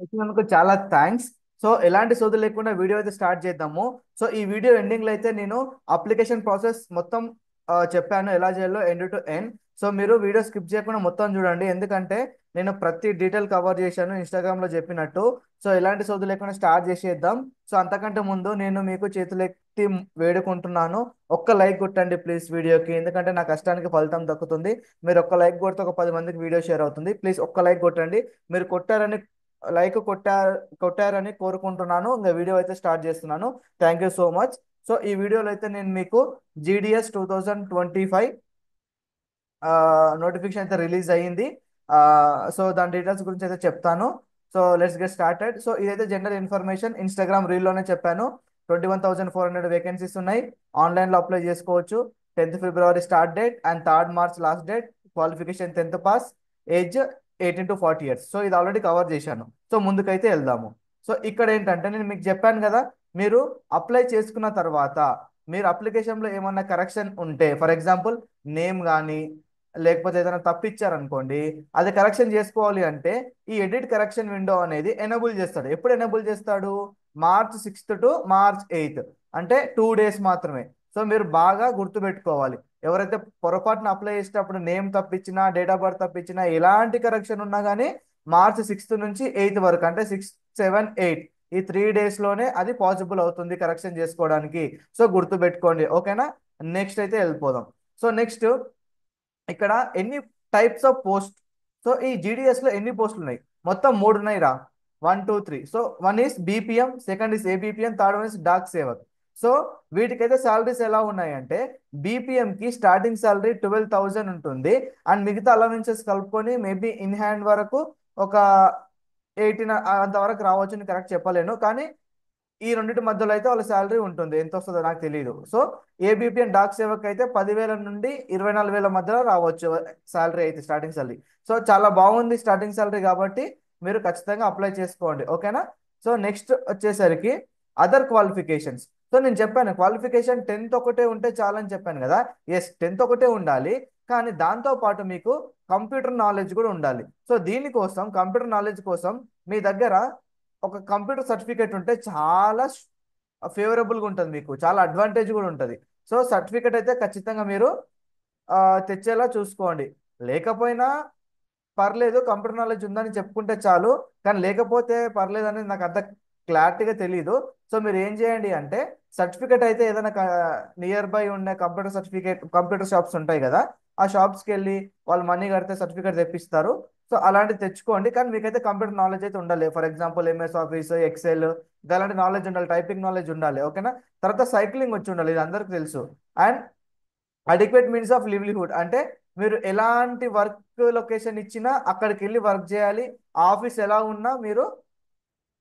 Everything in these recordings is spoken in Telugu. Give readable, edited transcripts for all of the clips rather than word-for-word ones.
వచ్చినందుకు చాలా థ్యాంక్స్. సో ఎలాంటి సోది లేకుండా వీడియో అయితే స్టార్ట్ చేద్దాము. సో ఈ వీడియో ఎండింగ్ లో అయితే నేను అప్లికేషన్ ప్రాసెస్ మొత్తం చెప్పాను ఎలా చేయాలో ఎండ్ టు ఎండ్. సో మీరు వీడియో స్కిప్ చేయకుండా మొత్తం చూడండి, ఎందుకంటే నేను ప్రతి డీటెయిల్ కవర్ చేశాను ఇన్స్టాగ్రామ్ లో చెప్పినట్టు. సో ఎలాంటి సోది లేకుండా స్టార్ట్ చేసేద్దాం. సో అంతకంటే ముందు నేను మీకు చేతులెత్తి వేడుకుంటున్నాను, ఒక్క లైక్ కొట్టండి ప్లీజ్ వీడియోకి, ఎందుకంటే నా కష్టానికి ఫలితం దక్కుతుంది. మీరు ఒక్క లైక్ కొడితే ఒక 10 మందికి వీడియో షేర్ అవుతుంది. ప్లీజ్ ఒక్క లైక్ కొట్టండి. మీరు కొట్టారని లైక్ కొట్టారని కోరుకుంటున్నాను. ఇంకా వీడియో అయితే స్టార్ట్ చేస్తున్నాను. Thank you so much. So ఈ వీడియోలో అయితే నేను మీకు GDS 2025 నోటిఫికేషన్ అయితే రిలీజ్ అయ్యింది. సో దాని డీటెయిల్స్ గురించి అయితే చెప్తాను. So let's get started. So ఇదైతే జనరల్ ఇన్ఫర్మేషన్, ఇన్స్టాగ్రామ్ రీల్లోనే చెప్పాను. 21,400 వేకెన్సీస్ ఉన్నాయి, ఆన్లైన్లో అప్లై చేసుకోవచ్చు. 10th February start date and 3rd March last date. Qualification 10th pass, age 18 to 40 years. So ఇది ఆల్రెడీ కవర్ చేశాను. సో ముందుకైతే వెళ్దాము. సో ఇక్కడ ఏంటంటే నేను మీకు చెప్పాను కదా, మీరు అప్లై చేసుకున్న తర్వాత మీరు అప్లికేషన్లో ఏమన్నా కరెక్షన్ ఉంటే, ఫర్ ఎగ్జాంపుల్ నేమ్ కానీ లేకపోతే ఏదైనా తప్పిచ్చారనుకోండి, అది కరెక్షన్ చేసుకోవాలి అంటే ఈ ఎడిట్ కరెక్షన్ విండో అనేది ఎనేబుల్ చేస్తాడు. ఎప్పుడు ఎనేబుల్ చేస్తాడు? March 6th to March 8th, అంటే 2 days మాత్రమే. సో మీరు బాగా గుర్తుపెట్టుకోవాలి, ఎవరైతే పొరపాటున అప్లై చేసేటప్పుడు నేమ్ తప్పించినా డేట్ ఆఫ్ బర్త్ తప్పించినా ఎలాంటి కరెక్షన్ ఉన్నా కానీ March 6th నుంచి 8th వరకు, అంటే 6, 7, 8 ఈ 3 days లోనే అది పాసిబుల్ అవుతుంది కరెక్షన్ చేసుకోవడానికి. సో గుర్తుపెట్టుకోండి, ఓకేనా? నెక్స్ట్ అయితే వెళ్ళిపోదాం. సో నెక్స్ట్ ఇక్కడ ఎన్ని టైప్స్ ఆఫ్ పోస్ట్. సో ఈ జీడిఎస్ లో ఎన్ని పోస్టులు ఉన్నాయి? మొత్తం 3 ఉన్నాయి రా. 1, 2, 3. So one is BPM, second is ABPM, third one is Dak Sevak. So వీటికైతే సాలరీస్ ఎలా ఉన్నాయంటే, బీపీఎం కి స్టార్టింగ్ సాలరీ 12,000 ఉంటుంది. అండ్ మిగతా అలవెన్సెస్ కలుపుకొని మేబీ ఇన్ హ్యాండ్ వరకు ఒక 18 అంతవరకు రావచ్చు, నేను కరెక్ట్ చెప్పలేను. కానీ ఈ రెండింటి మధ్యలో అయితే వాళ్ళ శాలరీ ఉంటుంది, ఎంత వస్తుందో నాకు తెలియదు. So ABP and Dak Sevak అయితే 10,000 నుండి 24,000 మధ్యలో రావచ్చు శాలరీ అయితే, స్టార్టింగ్ శాలరీ. సో చాలా బాగుంది స్టార్టింగ్ శాలరీ, కాబట్టి మీరు ఖచ్చితంగా అప్లై చేసుకోండి, ఓకేనా? సో నెక్స్ట్ వచ్చేసరికి అదర్ క్వాలిఫికేషన్స్. సో నేను చెప్పాను క్వాలిఫికేషన్ 10th ఒకటే ఉంటే చాలని చెప్పాను కదా. ఎస్, 10th ఒకటే ఉండాలి, కానీ దాంతో పాటు మీకు కంప్యూటర్ నాలెడ్జ్ కూడా ఉండాలి. సో దీనికోసం, కంప్యూటర్ నాలెడ్జ్ కోసం మీ దగ్గర ఒక కంప్యూటర్ సర్టిఫికేట్ ఉంటే చాలా ఫేవరబుల్గా ఉంటుంది, మీకు చాలా అడ్వాంటేజ్ కూడా ఉంటుంది. సో సర్టిఫికేట్ అయితే ఖచ్చితంగా మీరు ఆ, తెచ్చేలా చూసుకోండి. లేకపోయినా పర్లేదు, కంప్యూటర్ నాలెడ్జ్ ఉందని చెప్పుకుంటే చాలు. కానీ లేకపోతే పర్లేదు అనేది నాకు అంత క్లారిటీగా తెలియదు. సో మీరు ఏం చేయండి అంటే, సర్టిఫికేట్ అయితే ఏదైనా నియర్ బై ఉన్న కంప్యూటర్ షాప్స్ ఉంటాయి కదా, ఆ షాప్స్కి వెళ్ళి వాళ్ళు మనీ కడితే సర్టిఫికేట్ తెప్పిస్తారు. సో అలాంటివి తెచ్చుకోండి, కానీ మీకైతే కంప్యూటర్ నాలెడ్జ్ అయితే ఉండాలి. For example MS office, excel, ఇలాంటి నాలెడ్జ్ ఉండాలి, టైపింగ్ నాలెడ్జ్ ఉండాలి, ఓకేనా? తర్వాత సైక్లింగ్ వచ్చి ఉండాలి, ఇది అందరికీ తెలుసు. And adequate means of livelihood, అంటే మీరు ఎలాంటి వర్క్ లొకేషన్ ఇచ్చినా అక్కడికి వెళ్ళి వర్క్ చేయాలి. ఆఫీస్ ఎలా ఉన్నా మీరు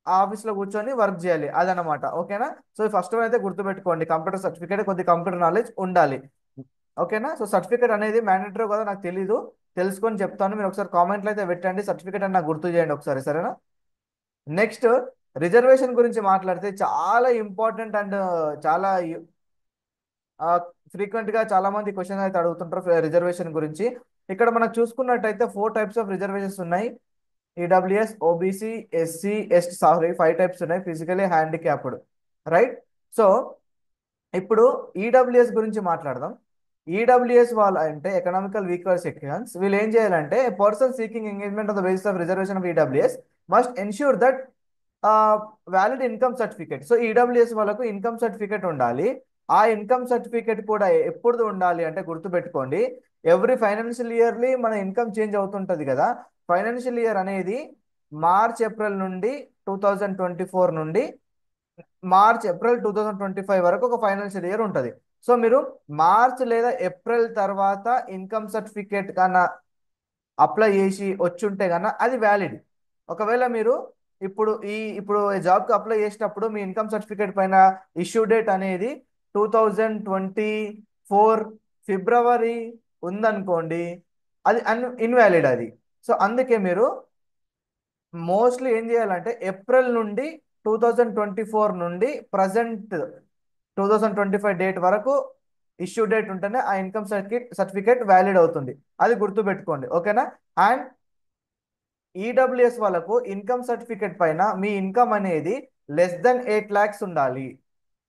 ఆ ఆఫీస్లో కూర్చొని వర్క్ చేయాలి, అదనమాట, ఓకేనా? సో ఫస్ట్ వన్ అయితే గుర్తుపెట్టుకోండి, కంప్యూటర్ సర్టిఫికేట్, కొద్ది కంప్యూటర్ నాలెడ్జ్ ఉండాలి, ఓకేనా? సో సర్టిఫికేట్ అనేది మ్యాండేటరీ కదా, నాకు తెలీదు, తెలుసుకొని చెప్తాను. మీరు ఒకసారి కామెంట్లో అయితే పెట్టండి సర్టిఫికేట్ అని, నాకు గుర్తు చేయండి ఒకసారి, సరేనా? నెక్స్ట్ రిజర్వేషన్ గురించి మాట్లాడితే చాలా ఇంపార్టెంట్ అండ్ చాలా ఫ్రీక్వెంట్ గా చాలా మంది క్వశ్చన్ అయితే అడుగుతుంటారు రిజర్వేషన్ గురించి. ఇక్కడ మనం చూసుకున్నట్టయితే 4 types ఆఫ్ రిజర్వేషన్స్ ఉన్నాయి. EWS, OBC, SC, ST, sorry 5 types ఉన్నాయి, ఫిజికలీ హ్యాండిక్యాప్డ్, రైట్? సో ఇప్పుడు ఈడబ్ల్యూఎస్ గురించి మాట్లాడదాం. ఈడబ్ల్యూఎస్ వాళ్ళు అంటే ఎకనామికల్ వీకర్ సెక్షన్స్, వీళ్ళు ఏం చేయాలంటే, person seeking engagement on the basis of reservation of EWS must ensure that valid income certificate. So EWS వాళ్ళకు ఇన్కమ్ సర్టిఫికేట్ ఉండాలి. ఆ ఇన్కమ్ సర్టిఫికేట్ కూడా ఎప్పుడు ఉండాలి అంటే, గుర్తుపెట్టుకోండి, ఎవ్రీ ఫైనాన్షియల్ ఇయర్లీ మన ఇన్కమ్ చేంజ్ అవుతుంటది కదా. ఫైనాన్షియల్ ఇయర్ అనేది March-April నుండి 2024 నుండి March-April 2025 వరకు ఒక ఫైనాన్షియల్ ఇయర్ ఉంటుంది. సో మీరు మార్చ్ లేదా ఏప్రిల్ తర్వాత ఇన్కమ్ సర్టిఫికేట్ కన్నా అప్లై చేసి వచ్చుంటే కన్నా అది వ్యాలిడ్. ఒకవేళ మీరు ఇప్పుడు జాబ్కి అప్లై చేసినప్పుడు మీ ఇన్కమ్ సర్టిఫికేట్ పైన ఇష్యూ డేట్ అనేది 2024 ఫిబ్రవరి ఉందనుకోండి, అది ఇన్వాలిడ్ అది. సో అందుకే మీరు మోస్ట్లీ ఏం చేయాలంటే, ఏప్రిల్ నుండి 2024 నుండి ప్రజెంట్ 2025 డేట్ వరకు ఇష్యూ డేట్ ఉంటేనే ఆ ఇన్కమ్ సర్టిఫికేట్ వ్యాలిడ్ అవుతుంది, అది గుర్తుపెట్టుకోండి, ఓకేనా? అండ్ ఈడబ్ల్యూఎస్ వాళ్ళకు ఇన్కమ్ సర్టిఫికేట్ పైన మీ ఇన్కమ్ అనేది less than 8 lakhs ఉండాలి.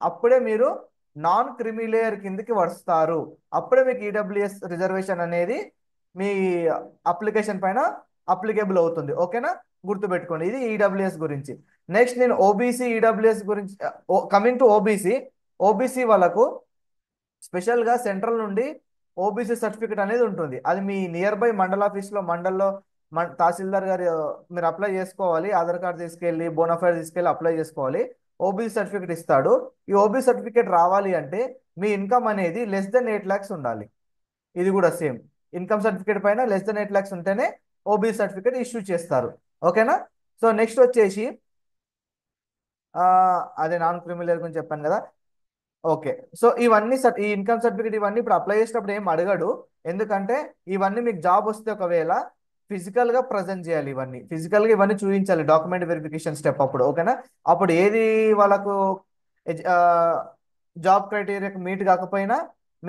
అప్పుడే మీరు నాన్ క్రిమిలేయర్ కిందకి వస్తారు. అప్పుడే మీకు ఈడబ్ల్యూఎస్ రిజర్వేషన్ అనేది మీ అప్లికేషన్ పైన అప్లికేబుల్ అవుతుంది. ఓకేనా, గుర్తుపెట్టుకోండి. ఇది ఈడబ్ల్యూఎస్ గురించి. నెక్స్ట్ నేను ఓబీసీ ఈడబ్ల్యూఎస్ గురించి, కమింగ్ టు ఓబీసీ. ఓబీసీ వాళ్ళకు స్పెషల్గా సెంట్రల్ నుండి ఓబీసీ సర్టిఫికేట్ అనేది ఉంటుంది. అది మీ నియర్ బై మండల ఆఫీస్లో, మండల్లో తహసీల్దార్ గారు మీరు అప్లై చేసుకోవాలి. ఆధార్ కార్డు తీసుకెళ్ళి, బోనాఫైడ్ తీసుకెళ్ళి అప్లై చేసుకోవాలి. ఓబీసీ సర్టిఫికేట్ ఇస్తాడు. ఈ ఓబీసీ సర్టిఫికేట్ రావాలి అంటే మీ ఇన్కమ్ అనేది less than 8 lakhs ఉండాలి. ఇది కూడా సేమ్. ఇన్కమ్ సర్టిఫికేట్ పైన less than 8 lakhs ఉంటేనే ఓబీసీ సర్టిఫికేట్ ఇష్యూ చేస్తారు. ఓకేనా. సో నెక్స్ట్ వచ్చేసి ఆ, అదే నాన్ క్రిమినల్ గురించి చెప్పాను కదా. ఓకే. సో ఇవన్నీ ఈ ఇన్కమ్ సర్టిఫికేట్ ఇవన్నీ ఇప్పుడు అప్లై చేసినప్పుడు ఏం అడగడు. ఎందుకంటే ఇవన్నీ మీకు జాబ్ వస్తే ఒకవేళ ఫిజికల్ గా ప్రజెంట్ చేయాలి. ఇవన్నీ ఫిజికల్ గా ఇవన్నీ చూపించాలి డాక్యుమెంట్ వెరిఫికేషన్ స్టెప్ అప్పుడు. ఓకేనా. అప్పుడు ఏది వాళ్ళకు జాబ్ క్రైటీరియాకి మీట్ కాకపోయినా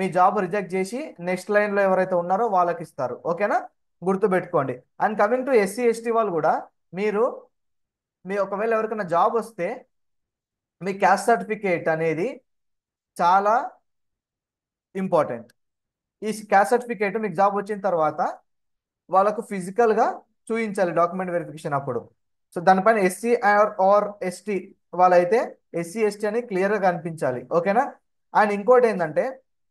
మీ జాబ్ రిజెక్ట్ చేసి నెక్స్ట్ లైన్ లో ఎవరైతే ఉన్నారో వాళ్ళకి ఇస్తారు. ఓకేనా, గుర్తుపెట్టుకోండి. And coming to SC ST వాళ్ళు కూడా, మీరు మీ ఒకవేళ ఎవరికైనా జాబ్ వస్తే మీ క్యాస్ట్ సర్టిఫికేట్ అనేది చాలా ఇంపార్టెంట్. ఈ క్యాస్ట్ సర్టిఫికేట్ మీకు జాబ్ వచ్చిన తర్వాత వాళ్ళకు ఫిజికల్ గా చూపించాలి డాక్యుమెంట్ వెరిఫికేషన్ అప్పుడు. సో దానిపైన ఎస్సీ ఆర్ ఎస్టీ వాళ్ళైతే ఎస్సీ ఎస్టీ అని క్లియర్ గా కనిపించాలి. ఓకేనా. అండ్ ఇంకోటి ఏంటంటే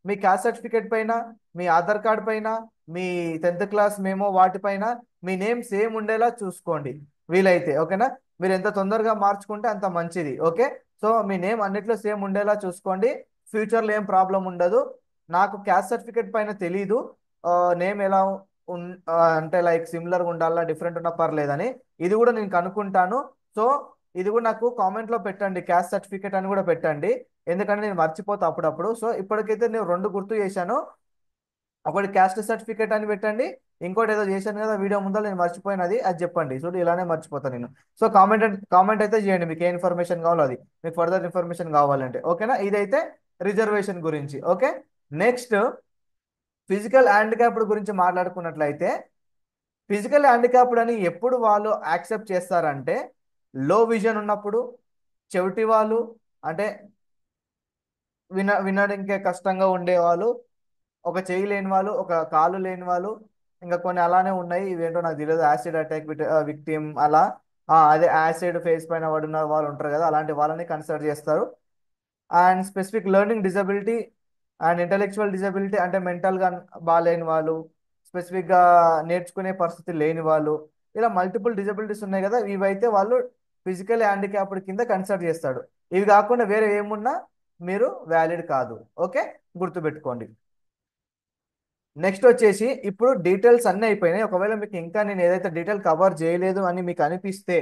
మీ క్యాస్ట్ సర్టిఫికేట్ పైన, మీ ఆధార్ కార్డ్ పైన, మీ 10th క్లాస్ మేమో వాటిపైన మీ నేమ్ సేమ్ ఉండేలా చూసుకోండి వీలైతే. ఓకేనా. మీరు ఎంత తొందరగా మార్చుకుంటే అంత మంచిది. ఓకే. సో మీ నేమ్ అన్నిట్లో సేమ్ ఉండేలా చూసుకోండి. ఫ్యూచర్లో ఏం ప్రాబ్లం ఉండదు. నాకు క్యాస్ట్ సర్టిఫికేట్ పైన తెలీదు నేమ్ ఎలా అంటే లైక్ సిమిలర్గా ఉండాలా, డిఫరెంట్ ఉన్నా పర్లేదని. ఇది కూడా నేను కనుక్కుంటాను. సో ఇది కూడా నాకు కామెంట్లో పెట్టండి, క్యాస్ట్ సర్టిఫికేట్ అని కూడా పెట్టండి. ఎందుకంటే నేను మర్చిపోతా అప్పుడప్పుడు. సో ఇప్పటికైతే నేను రెండు గుర్తు చేశాను. ఒకటి క్యాస్ట్ సర్టిఫికేట్ అని పెట్టండి, ఇంకోటి ఏదో చేశాను కదా వీడియో ముందర, నేను మర్చిపోయినది అది చెప్పండి. చూడు ఇలానే మర్చిపోతాను నేను. సో కామెంట్ అయితే చేయండి మీకు ఏ ఇన్ఫర్మేషన్ కావాలో అది, మీకు ఫర్దర్ ఇన్ఫర్మేషన్ కావాలంటే. ఓకేనా. ఇదైతే రిజర్వేషన్ గురించి. ఓకే. నెక్స్ట్ ఫిజికల్ హ్యాండిక్యాప్డ్ గురించి మాట్లాడుకున్నట్లయితే, ఫిజికల్ హ్యాండిక్యాప్డ్ అని ఎప్పుడు వాళ్ళు యాక్సెప్ట్ చేస్తారంటే లో విజన్ ఉన్నప్పుడు, చెవిటి వాళ్ళు అంటే వినడానికి కష్టంగా ఉండేవాళ్ళు, ఒక చెయ్యి లేని వాళ్ళు, ఒక కాలు లేని వాళ్ళు, ఇంకా కొన్ని అలానే ఉన్నాయి. ఇవేంటో నాకు తెలియదు. యాసిడ్ అటాక్ విక్టిమ్ అలా, అదే యాసిడ్ ఫేస్ పైన పడిన వాళ్ళు ఉంటారు కదా, అలాంటి వాళ్ళని కన్సిడర్ చేస్తారు. And specific learning disability and intellectual disability అంటే మెంటల్గా బాగాలేని వాళ్ళు, స్పెసిఫిక్గా నేర్చుకునే పరిస్థితి లేని వాళ్ళు, ఇలా మల్టిపుల్ డిజబిలిటీస్ ఉన్నాయి కదా, ఇవైతే వాళ్ళు ఫిజికల్ హ్యాండిక్యాప్డ్ కింద కన్సిడర్ చేస్తాడు. ఇవి కాకుండా వేరే ఏమున్నా మీరు వ్యాలిడ్ కాదు. ఓకే, గుర్తుపెట్టుకోండి. నెక్స్ట్ వచ్చేసి ఇప్పుడు డీటెయిల్స్ అన్నీ అయిపోయినాయి. ఒకవేళ మీకు ఇంకా నేను ఏదైతే డీటెయిల్ కవర్ చేయలేదు అని మీకు అనిపిస్తే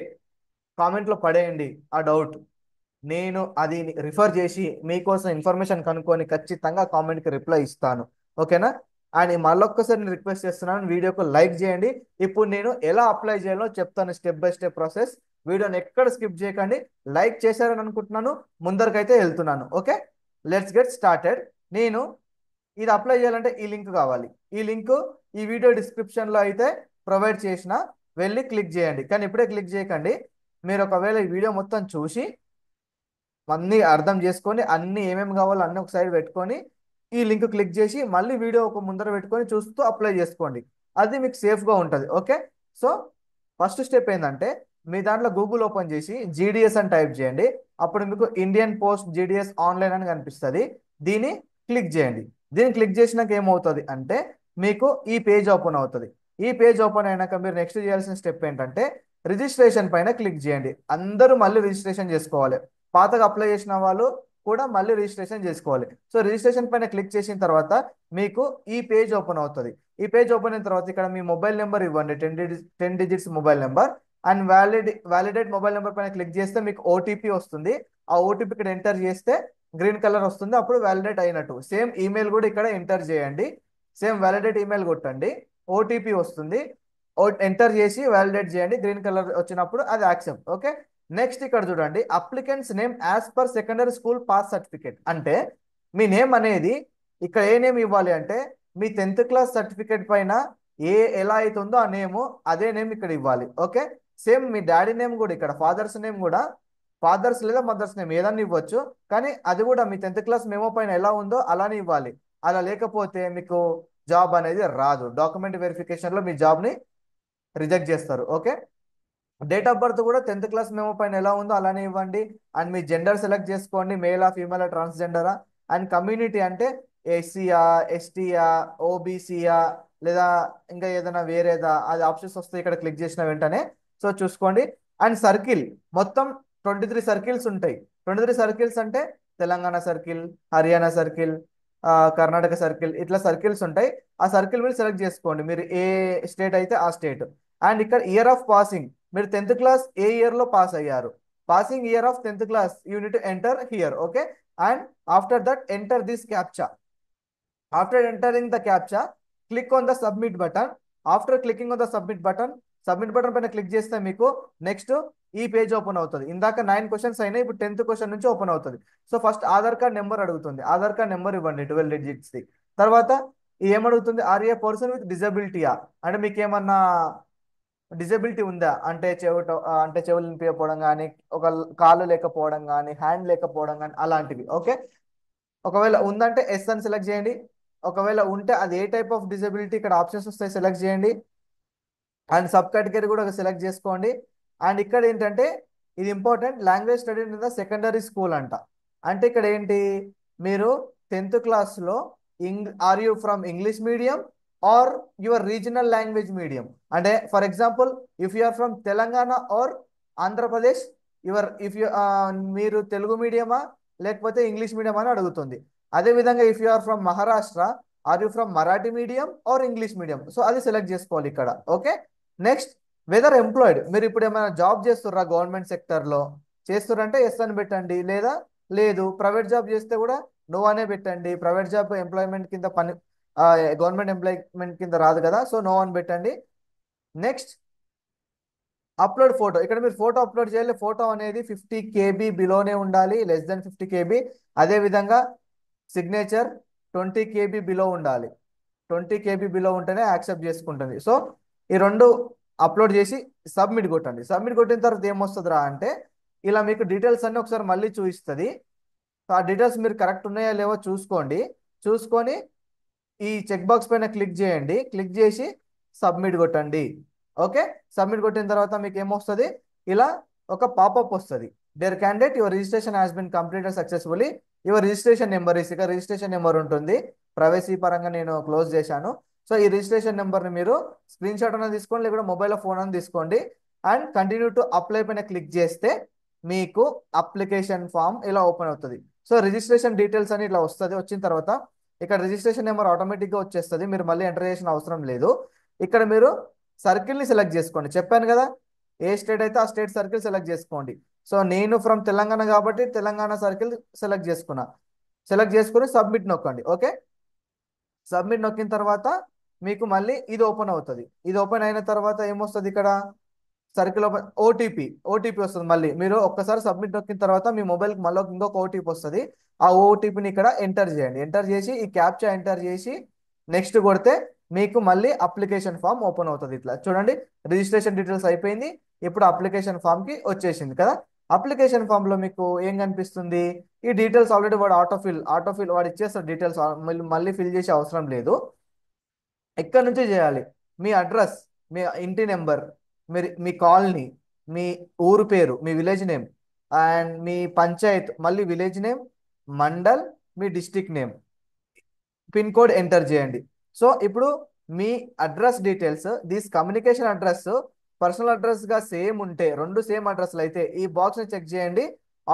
కామెంట్లో పడేయండి ఆ డౌట్. నేను అది రిఫర్ చేసి మీకోసం ఇన్ఫర్మేషన్ కనుక్కొని ఖచ్చితంగా కామెంట్కి రిప్లై ఇస్తాను. ఓకేనా. అండ్ మళ్ళొక్కసారి నేను రిక్వెస్ట్ చేస్తున్నాను, వీడియోకి లైక్ చేయండి. ఇప్పుడు నేను ఎలా అప్లై చేయాలో చెప్తాను, స్టెప్ బై స్టెప్ ప్రాసెస్. వీడియోని ఎక్కడ స్కిప్ చేయకండి. లైక్ చేశారని అనుకుంటున్నాను, ముందరకైతే వెళ్తున్నాను. Okay, let's get started. నేను ఇది అప్లై చేయాలంటే ఈ లింక్ కావాలి. ఈ లింక్ ఈ వీడియో డిస్క్రిప్షన్లో అయితే ప్రొవైడ్ చేసిన, వెళ్ళి క్లిక్ చేయండి. కానీ ఇప్పుడే క్లిక్ చేయకండి. మీరు ఒకవేళ ఈ వీడియో మొత్తం చూసి అన్నీ అర్థం చేసుకొని అన్ని ఏమేమి కావాలో అన్నీ ఒక సైడ్ పెట్టుకొని ఈ లింక్ క్లిక్ చేసి మళ్ళీ వీడియో ఒక ముందర పెట్టుకొని చూస్తూ అప్లై చేసుకోండి. అది మీకు సేఫ్గా ఉంటుంది. ఓకే. సో ఫస్ట్ స్టెప్ ఏంటంటే మీ దాంట్లో గూగుల్ ఓపెన్ చేసి జీడిఎస్ అని టైప్ చేయండి. అప్పుడు మీకు ఇండియన్ పోస్ట్ జీడిఎస్ ఆన్లైన్ అని కనిపిస్తుంది. దీన్ని క్లిక్ చేయండి. దీన్ని క్లిక్ చేసినాక ఏమవుతుంది అంటే మీకు ఈ పేజ్ ఓపెన్ అవుతుంది. ఈ పేజ్ ఓపెన్ అయినాక మీరు నెక్స్ట్ చేయాల్సిన స్టెప్ ఏంటంటే రిజిస్ట్రేషన్ పైన క్లిక్ చేయండి. అందరూ మళ్ళీ రిజిస్ట్రేషన్ చేసుకోవాలి. పాతగా అప్లై చేసిన వాళ్ళు కూడా మళ్ళీ రిజిస్ట్రేషన్ చేసుకోవాలి. సో రిజిస్ట్రేషన్ పైన క్లిక్ చేసిన తర్వాత మీకు ఈ పేజ్ ఓపెన్ అవుతుంది. ఈ పేజ్ ఓపెన్ అయిన తర్వాత ఇక్కడ మీ మొబైల్ నెంబర్ ఇవ్వండి, 10 digits mobile number. And validate mobile number పైన క్లిక్ చేస్తే మీకు ఓటీపీ వస్తుంది. ఆ ఓటీపీ ఇక్కడ ఎంటర్ చేస్తే గ్రీన్ కలర్ వస్తుంది, అప్పుడు వ్యాలిడేట్ అయినట్టు. సేమ్ ఈమెయిల్ కూడా ఇక్కడ ఎంటర్ చేయండి. సేమ్ వ్యాలిడేట్ ఈమెయిల్ కొట్టండి, ఓటీపీ వస్తుంది, ఎంటర్ చేసి వ్యాలిడేట్ చేయండి. గ్రీన్ కలర్ వచ్చినప్పుడు అది యాక్సెప్ట్. ఓకే. నెక్స్ట్ ఇక్కడ చూడండి, applicants name as per secondary school pass certificate. అంటే మీ నేమ్ అనేది ఇక్కడ ఏ నేమ్ ఇవ్వాలి అంటే మీ 10th క్లాస్ సర్టిఫికేట్ పైన ఎలా అయితే ఉందో ఆ నేమ్ అదే నేమ్ ఇక్కడ ఇవ్వాలి. ఓకే. సేమ్ మీ డాడీ నేమ్ కూడా ఇక్కడ ఫాదర్స్ నేమ్ కూడా ఫాదర్స్ లేదా మదర్స్ నేమ్ ఏదన్నా ఇవ్వచ్చు. కానీ అది కూడా మీ 10th క్లాస్ మెమో పైన ఎలా ఉందో అలానే ఇవ్వాలి. అలా లేకపోతే మీకు జాబ్ అనేది రాదు. డాక్యుమెంట్ వెరిఫికేషన్ లో మీ జాబ్ ని రిజెక్ట్ చేస్తారు. ఓకే. డేట్ ఆఫ్ బర్త్ కూడా 10th క్లాస్ మెమో పైన ఎలా ఉందో అలానే ఇవ్వండి. అండ్ మీ జెండర్ సెలెక్ట్ చేసుకోండి, మేలా ఫీమేలా ట్రాన్స్జెండరా. అండ్ కమ్యూనిటీ అంటే ఎస్సీయా, ఎస్టీయా, ఓబీసీయా, లేదా ఇంకా ఏదైనా వేరేదా, అది ఆప్షన్స్ వస్తాయి ఇక్కడ క్లిక్ చేసిన వెంటనే. సో చూసుకోండి. అండ్ సర్కిల్ మొత్తం 23 సర్కిల్స్ ఉంటాయి. 23 సర్కిల్స్ అంటే Telangana circle, Haryana circle, Karnataka circle, ఇట్లా సర్కిల్స్ ఉంటాయి. ఆ సర్కిల్ మీరు సెలెక్ట్ చేసుకోండి, మీరు ఏ స్టేట్ అయితే ఆ స్టేట్. అండ్ ఇక్కడ ఇయర్ ఆఫ్ పాసింగ్, మీరు 10th క్లాస్ ఏ ఇయర్ లో పాస్ అయ్యారు, passing year of 10th class unit enter here. Okay. And after that enter this captcha. After entering the captcha click on the submit button. After clicking on the submit button పైన క్లిక్ చేస్తే మీకు నెక్స్ట్ ఈ పేజ్ ఓపెన్ అవుతుంది. ఇందాక 9 క్వశ్చన్స్ అయినాయి, ఇప్పుడు 10th క్వశ్చన్ నుంచి ఓపెన్ అవుతుంది. So first Aadhaar card number అడుగుతుంది, ఆధార్ కార్డ్ నెంబర్ ఇవ్వండి 12 digits ది. తర్వాత ఏమడుగుతుంది, ఆర్ ఏ పర్సన్ విత్ డిజబిలిటీయా, అంటే మీకు ఏమన్నా డిజబిలిటీ ఉందా, అంటే అంటే చెవులు వినిపించకపోవడం కానీ, ఒక కాలు లేకపోవడం కానీ, హ్యాండ్ లేకపోవడం కానీ, అలాంటివి. ఓకే. ఒకవేళ ఉందంటే ఎస్ అని సెలెక్ట్ చేయండి. ఒకవేళ ఉంటే అది ఏ టైప్ ఆఫ్ డిజబిలిటీ ఇక్కడ ఆప్షన్స్ వస్తాయి, సెలెక్ట్ చేయండి. అండ్ సబ్ కేటగిరీ కూడా సెలెక్ట్ చేసుకోండి. అండ్ ఇక్కడ ఏంటంటే ఇది important, language study in the secondary school అంట. అంటే ఇక్కడ ఏంటి, మీరు 10th క్లాస్లో are you from English medium or your regional language medium. అంటే for example if you are from Telangana or Andhra Pradesh, if you మీరు తెలుగు మీడియమా లేకపోతే ఇంగ్లీష్ మీడియం అని అడుగుతుంది. అదేవిధంగా if you are from Maharashtra, are you from Marathi medium or English medium, so అది సెలెక్ట్ చేసుకోవాలి ఇక్కడ. ఓకే. నెక్స్ట్ వెదర్ ఎంప్లాయిడ్, మీరు ఇప్పుడు ఏమైనా జాబ్ చేస్తుర్రా గవర్నమెంట్ సెక్టర్లో, చేస్తుర్రంటే ఎస్ అని పెట్టండి, లేదా లేదు ప్రైవేట్ జాబ్ చేస్తే కూడా నో అనే పెట్టండి. ప్రైవేట్ జాబ్ ఎంప్లాయ్మెంట్ కింద పని, గవర్నమెంట్ ఎంప్లాయ్మెంట్ కింద రాదు కదా, సో నో అని పెట్టండి. నెక్స్ట్ అప్లోడ్ ఫోటో, ఇక్కడ మీరు ఫోటో అప్లోడ్ చేయాలి. ఫోటో అనేది 50 KB బిలోనే ఉండాలి, లెస్ దెన్ 50 KB. అదేవిధంగా సిగ్నేచర్ 20 KB బిలో ఉండాలి. 20 KB బిలో ఉంటేనే యాక్సెప్ట్ చేసుకుంటుంది. సో ఈ రెండు అప్లోడ్ చేసి సబ్మిట్ కొట్టండి. సబ్మిట్ కొట్టిన తర్వాత ఏమొస్తుందిరా అంటే ఇలా మీకు డీటెయిల్స్ అన్ని ఒకసారి మళ్ళీ చూపిస్తుంది. ఆ డీటెయిల్స్ మీరు కరెక్ట్ ఉన్నాయా లేవో చూసుకోండి. చూసుకొని ఈ చెక్ బాక్స్ పైన క్లిక్ చేయండి. క్లిక్ చేసి సబ్మిట్ కొట్టండి. ఓకే. సబ్మిట్ కొట్టిన తర్వాత మీకు ఏమొస్తుంది, ఇలా ఒక పాపప్ వస్తుంది. Dear candidate your registration has been completed successfully, your registration number is, ఇక రిజిస్ట్రేషన్ నెంబర్ ఉంటుంది. ప్రైవసీ పరంగా నేను క్లోజ్ చేశాను. సో ఈ రిజిస్ట్రేషన్ నెంబర్ని మీరు స్క్రీన్ షాట్ అనేది తీసుకోండి, లేకపోతే మొబైల్ ఫోన్ అని తీసుకోండి. అండ్ కంటిన్యూ టు అప్లై పైన క్లిక్ చేస్తే మీకు అప్లికేషన్ ఫామ్ ఇలా ఓపెన్ అవుతుంది. సో రిజిస్ట్రేషన్ డీటెయిల్స్ అని ఇట్లా వస్తుంది. వచ్చిన తర్వాత ఇక్కడ రిజిస్ట్రేషన్ నెంబర్ ఆటోమేటిక్గా వచ్చేస్తుంది, మీరు మళ్ళీ ఎంటర్ చేసిన అవసరం లేదు. ఇక్కడ మీరు సర్కిల్ని సెలెక్ట్ చేసుకోండి. చెప్పాను కదా, ఏ స్టేట్ అయితే ఆ స్టేట్ సర్కిల్ సెలెక్ట్ చేసుకోండి. సో నేను ఫ్రమ్ తెలంగాణ కాబట్టి తెలంగాణ సర్కిల్ సెలెక్ట్ చేసుకున్నా. సెలెక్ట్ చేసుకుని సబ్మిట్ నొక్కండి. ఓకే. సబ్మిట్ నొక్కిన తర్వాత మీకు మళ్ళీ ఇది ఓపెన్ అవుతుంది. ఇది ఓపెన్ అయిన తర్వాత ఏమొస్తుంది, ఇక్కడ సర్కిల్ ఓపెన్ ఓటీపీ వస్తుంది. మళ్ళీ మీరు ఒక్కసారి సబ్మిట్ నొక్కిన తర్వాత మీ మొబైల్కి మళ్ళీ ఇంకొక ఓటీపీ వస్తుంది. ఆ ఓటీపీని ఇక్కడ ఎంటర్ చేయండి. ఎంటర్ చేసి ఈ క్యాప్చా ఎంటర్ చేసి నెక్స్ట్ కొడితే మీకు మళ్ళీ అప్లికేషన్ ఫామ్ ఓపెన్ అవుతుంది. ఇట్లా చూడండి, రిజిస్ట్రేషన్ డీటెయిల్స్ అయిపోయింది. ఇప్పుడు అప్లికేషన్ ఫామ్కి వచ్చేసింది కదా. అప్లికేషన్ ఫామ్లో మీకు ఏం కనిపిస్తుంది, ఈ డీటెయిల్స్ ఆల్రెడీ వాడు ఆటోఫిల్ వాడు ఇచ్చేస్తాడు డీటెయిల్స్, మళ్ళీ ఫిల్ చేసే అవసరం లేదు. ఎక్కడి నుంచి చేయాలి, మీ అడ్రస్, మీ ఇంటి నెంబర్, మీ కాలనీ, మీ ఊరు పేరు, మీ విలేజ్ నేమ్, అండ్ మీ పంచాయత్, మళ్ళీ విలేజ్ నేమ్, మండల్, మీ district name, pin code enter చేయండి. సో ఇప్పుడు మీ address details, this communication address personal address గా సేమ్ ఉంటే, రెండు సేమ్ అడ్రస్లు అయితే ఈ బాక్స్ ని చెక్ చేయండి.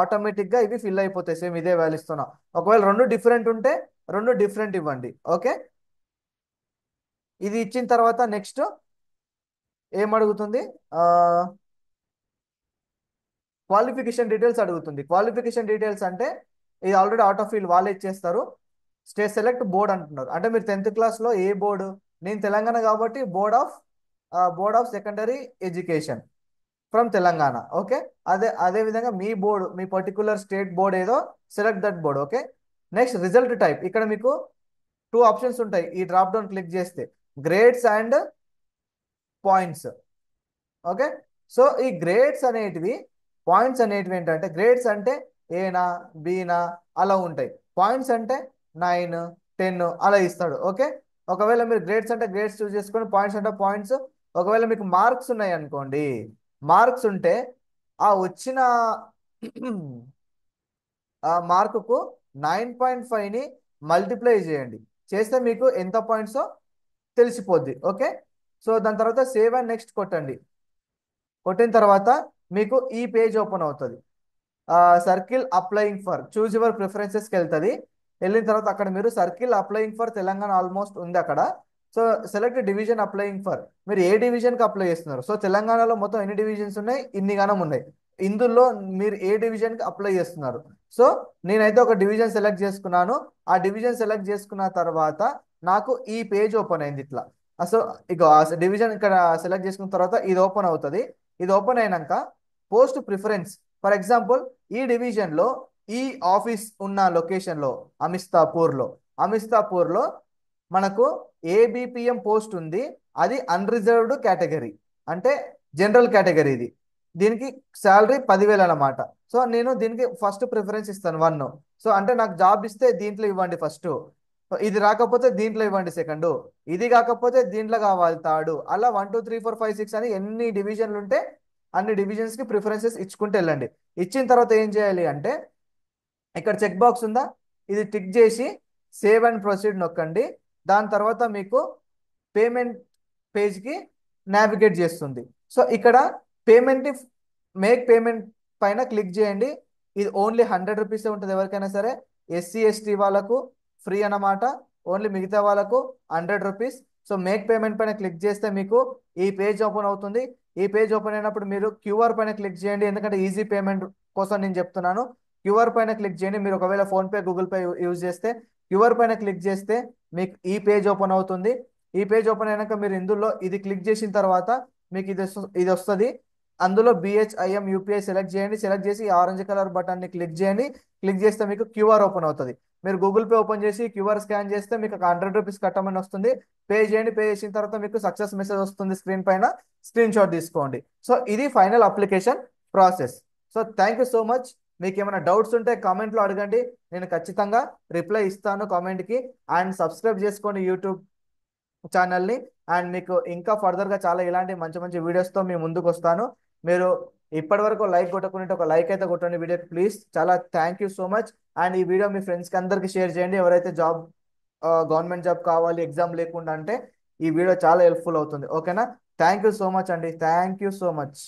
ఆటోమేటిక్ గా ఇవి ఫిల్ అయిపోతాయి, సేమ్ ఇదే వాల్యూ ఇస్తున్నా. ఒకవేళ రెండు డిఫరెంట్ ఉంటే రెండు డిఫరెంట్ ఇవ్వండి. ఓకే. ఇది ఇచ్చిన తర్వాత నెక్స్ట్ ఏమడుగుతుంది, క్వాలిఫికేషన్ డీటెయిల్స్ అడుగుతుంది. క్వాలిఫికేషన్ డీటెయిల్స్ అంటే ఇది ఆల్రెడీ ఆటో ఫీల్ వాళ్ళే ఇచ్చేస్తారు. స్టేట్ సెలెక్ట్ బోర్డ్ అంటున్నారు, అంటే మీరు 10th క్లాస్లో ఏ బోర్డు, నేను తెలంగాణ కాబట్టి board of secondary education from Telangana. Okay. అదే విధంగా మీ బోర్డు, మీ పర్టికులర్ స్టేట్ బోర్డ్ ఏదో select that board. Okay. Next result type, ఇక్కడ మీకు 2 ఆప్షన్స్ ఉంటాయి. ఈ డ్రాప్ డౌన్ క్లిక్ చేస్తే grades and points. Okay. So ఈ గ్రేడ్స్ అనేటివి, పాయింట్స్ అనేటివి ఏంటంటే, గ్రేడ్స్ అంటే ఏనా బీనా అలా ఉంటాయి. పాయింట్స్ అంటే 9 10 అలా ఇస్తాడు. ఓకే. ఒకవేళ మీరు గ్రేడ్స్ అంటే గ్రేడ్స్ చూస్ చేసుకొని, పాయింట్స్ అంటే పాయింట్స్. ఒకవేళ మీకు మార్క్స్ ఉన్నాయి అనుకోండి, మార్క్స్ ఉంటే ఆ వచ్చిన ఆ మార్కుకు 9.5ని మల్టిప్లై చేయండి. చేస్తే మీకు ఎంత పాయింట్స్ తెలిసిపోద్ది. ఓకే. సో దాని తర్వాత సేవ్ అండ్ నెక్స్ట్ కొట్టండి. కొట్టిన తర్వాత మీకు ఈ పేజ్ ఓపెన్ అవుతుంది. Circle applying for choose your ప్రిఫరెన్సెస్కి వెళ్తుంది. వెళ్ళిన తర్వాత అక్కడ మీరు circle applying for Telangana almost ఉంది అక్కడ. So select division applying for, మీరు ఏ డివిజన్కి అప్లై చేస్తున్నారు. సో తెలంగాణలో మొత్తం ఎన్ని డివిజన్స్ ఉన్నాయి, ఇన్ని గానం ఉన్నాయి. ఇందులో మీరు ఏ డివిజన్కి అప్లై చేస్తున్నారు. సో నేనైతే ఒక డివిజన్ సెలెక్ట్ చేసుకున్నాను. ఆ డివిజన్ సెలెక్ట్ చేసుకున్న తర్వాత నాకు ఈ పేజ్ ఓపెన్ అయింది ఇట్లా. సో ఇక డివిజన్ ఇక్కడ సెలెక్ట్ చేసుకున్న తర్వాత ఇది ఓపెన్ అవుతుంది. ఇది ఓపెన్ అయినాక పోస్ట్ ప్రిఫరెన్స్. ఫర్ ఎగ్జాంపుల్ ఈ డివిజన్లో ఈ ఆఫీస్ ఉన్న లొకేషన్లో అమిస్తాపూర్లో మనకు ఏబిపిఎం పోస్ట్ ఉంది. అది అన్రిజర్వ్డ్ కేటగిరీ, అంటే జనరల్ కేటగిరీ ఇది. దీనికి శాలరీ 10,000 అన్నమాట. సో నేను దీనికి ఫస్ట్ ప్రిఫరెన్స్ ఇస్తాను 1. సో అంటే నాకు జాబ్ ఇస్తే దీంట్లో ఇవ్వండి ఫస్ట్, ఇది రాకపోతే దీంట్లో ఇవ్వండి సెకండ్, ఇది కాకపోతే దీంట్లో కావాలి థర్డ్, అలా 1 2 3 4 5 6 అని ఎన్ని డివిజన్లు ఉంటే అన్ని డివిజన్స్ కి ప్రిఫరెన్సెస్ ఇచ్చుకుంటూ వెళ్ళండి. ఇచ్చిన తర్వాత ఏం చేయాలి అంటే, ఇక్కడ చెక్ బాక్స్ ఉందా, ఇది టిక్ చేసి సేవ్ అండ్ ప్రొసీడ్ నొక్కండి. దాని తర్వాత మీకు పేమెంట్ పేజ్కి నావిగేట్ చేస్తుంది. సో ఇక్కడ పేమెంట్ మేక్ పేమెంట్ పైన క్లిక్ చేయండి. ఇది ఓన్లీ 100 రూపీసే ఉంటుంది ఎవరికైనా సరే. ఎస్సీ ఎస్టీ వాళ్ళకు ఫ్రీ అన్నమాట. ఓన్లీ మిగతా వాళ్ళకు 100 రూపీస్. సో మేక్ పేమెంట్ పైన క్లిక్ చేస్తే మీకు ఈ పేజ్ ఓపెన్ అవుతుంది. ఈ పేజ్ ఓపెన్ అయినప్పుడు మీరు క్యూఆర్ పైన క్లిక్ చేయండి, ఎందుకంటే ఈజీ పేమెంట్ కోసం నేను చెప్తున్నాను. క్యూఆర్ పైన క్లిక్ చేయండి. మీరు ఒకవేళ ఫోన్పే గూగుల్ పే యూజ్ చేస్తే క్యూఆర్ పైన క్లిక్ చేస్తే మీకు ఈ పేజ్ ఓపెన్ అవుతుంది. ఈ పేజ్ ఓపెన్ అయినాక మీరు ఇందులో ఇది క్లిక్ చేసిన తర్వాత మీకు ఇది వస్తుంది. అందులో బిహెచ్ఐఎం యూపీఐ సెలెక్ట్ చేయండి. సెలెక్ట్ చేసి ఆరెంజ్ కలర్ బటన్ని క్లిక్ చేయండి. క్లిక్ చేస్తే మీకు క్యూఆర్ ఓపెన్ అవుతుంది. మీరు గూగుల్ పే ఓపెన్ చేసి క్యూఆర్ స్కాన్ చేస్తే మీకు 100 రూపీస్ కట్టమని వస్తుంది. పే చేయండి. పే చేసిన తర్వాత మీకు సక్సెస్ మెసేజ్ వస్తుంది స్క్రీన్ పైన. స్క్రీన్ షాట్ తీసుకోండి. సో ఇది final application process. So thank you so much. మీకు ఏమైనా డౌట్స్ ఉంటే కామెంట్లో అడగండి, నేను ఖచ్చితంగా రిప్లై ఇస్తాను కామెంట్కి. అండ్ సబ్స్క్రైబ్ చేసుకోండి యూట్యూబ్ ఛానల్ని. అండ్ మీకు ఇంకా ఫర్దర్గా చాలా ఇలాంటి మంచి మంచి వీడియోస్తో మీ ముందుకు వస్తాను. మీరు ఇప్పటి వరకు లైక్ కొట్టకుంటే ఒక లైక్ అయితే కొట్టండి వీడియోకి ప్లీజ్. చాలా thank you so much. And ఈ వీడియో మీ ఫ్రెండ్స్కి అందరికీ షేర్ చేయండి. ఎవరైతే గవర్నమెంట్ జాబ్ కావాలి ఎగ్జామ్ లేకుండా అంటే ఈ వీడియో చాలా హెల్ప్ఫుల్ అవుతుంది. ఓకేనా. థ్యాంక్ యూ సో మచ్ అండి. Thank you so much.